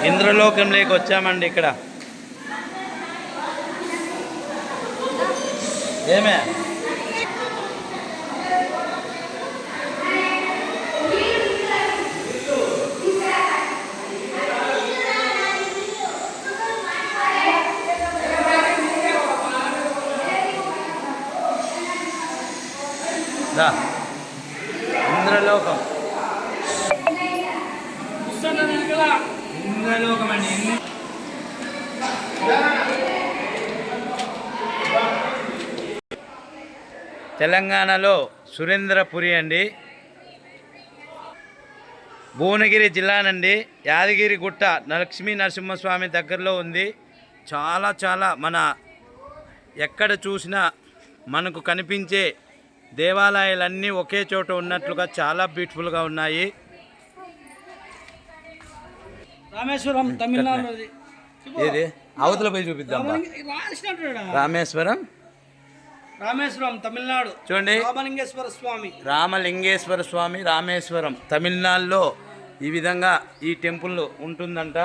ఇంద్రలోకంలోకి వచ్చామండి. ఇక్కడ ఏమే ఇంద్రలోకం ఇంద్రలోకం అండి. తెలంగాణలో సురేంద్రపురి అండి, భువనగిరి జిల్లానండి. యాదగిరిగుట్ట లక్ష్మీ నరసింహస్వామి దగ్గరలో ఉంది. చాలా మన ఎక్కడ చూసినా మనకు కనిపించే దేవాలయాలన్నీ ఒకే చోట ఉన్నట్లుగా చాలా బ్యూటిఫుల్గా ఉన్నాయి. రామేశ్వరం తమిళనాడు. ఏది అవతల పోయి చూపిద్దాం. రామేశ్వరం తమిళనాడు. చూడండి, రామలింగేశ్వర స్వామి రామేశ్వరం తమిళనాడులో ఈ విధంగా ఈ టెంపుల్ ఉంటుందంట.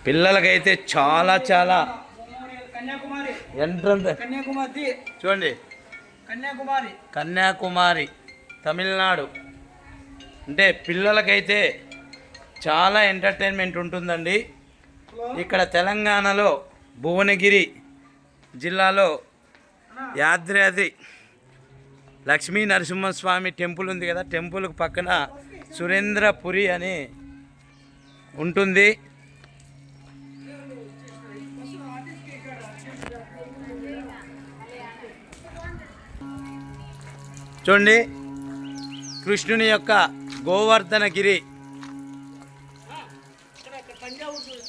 పిల్లలకైతే చాలా ఎంట్రన్స్ చూడండి, కన్యాకుమారి తమిళనాడు. అంటే పిల్లలకైతే చాలా ఎంటర్టైన్మెంట్ ఉంటుందండి. ఇక్కడ తెలంగాణలో భువనగిరి జిల్లాలో యాదాద్రి లక్ష్మీ నరసింహస్వామి టెంపుల్ ఉంది కదా, టెంపుల్కి పక్కన సురేంద్రపురి అని ఉంటుంది. చూడండి, కృష్ణుని యొక్క గోవర్ధనగిరి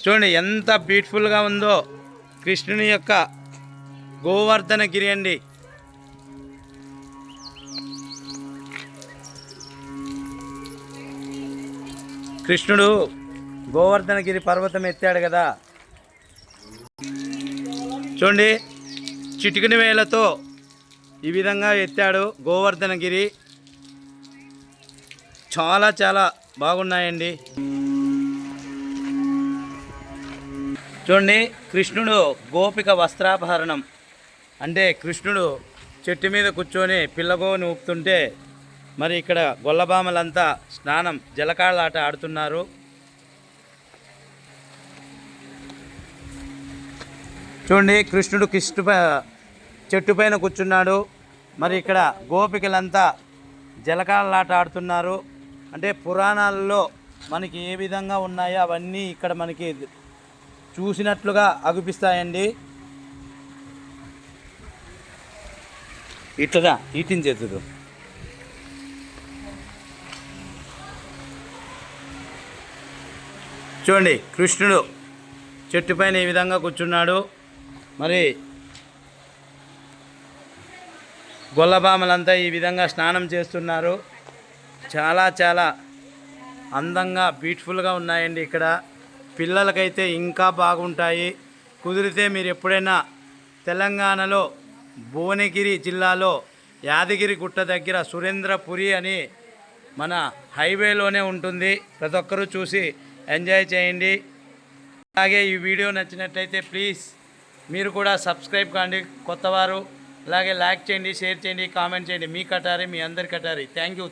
చూడండి ఎంత బ్యూటిఫుల్గా ఉందో. కృష్ణుని యొక్క గోవర్ధనగిరి అండి. కృష్ణుడు గోవర్ధనగిరి పర్వతం ఎత్తాడు కదా. చూడండి, చిటికిన వేలతో ఈ విధంగా ఎత్తాడు గోవర్ధనగిరి. చాలా బాగున్నాయండి. చూడండి, కృష్ణుడు గోపిక వస్త్రాపహరణం. అంటే కృష్ణుడు చెట్టు మీద కూర్చొని పిల్లగోని ఊపుతుంటే మరి ఇక్కడ గొల్లబామలంతా స్నానం జలకాళ్ళాట ఆడుతున్నారు. చూడండి, కృష్ణుడు చెట్టు పైన కూర్చున్నాడు. మరి ఇక్కడ గోపికలంతా జలకాళ్ళాట ఆడుతున్నారు. అంటే పురాణాలలో మనకి ఏ విధంగా ఉన్నాయో అవన్నీ ఇక్కడ మనకి చూసినట్లుగా అగుపిస్తాయండి. ఇట్లా ఈటిని చేతుడు చూడండి, కృష్ణుడు చెట్టు పైన ఈ విధంగా కూర్చున్నాడు. మరి గొల్లబామలంతా ఈ విధంగా స్నానం చేస్తున్నారు. చాలా అందంగా బ్యూటిఫుల్గా ఉన్నాయండి. ఇక్కడ పిల్లలకైతే ఇంకా బాగుంటాయి. కుదిరితే మీరు ఎప్పుడైనా తెలంగాణలో భువనగిరి జిల్లాలో యాదగిరిగుట్ట దగ్గర సురేంద్రపురి అని మన హైవేలోనే ఉంటుంది. ప్రతి ఒక్కరూ చూసి ఎంజాయ్ చేయండి. అలాగే ఈ వీడియో నచ్చినట్లయితే ప్లీజ్ మీరు కూడా సబ్స్క్రైబ్ కాండి కొత్తవారు. అలాగే లైక్ చేయండి, షేర్ చేయండి, కామెంట్ చేయండి. మీ కటారి, మీ అందరి కటారి. Thank you.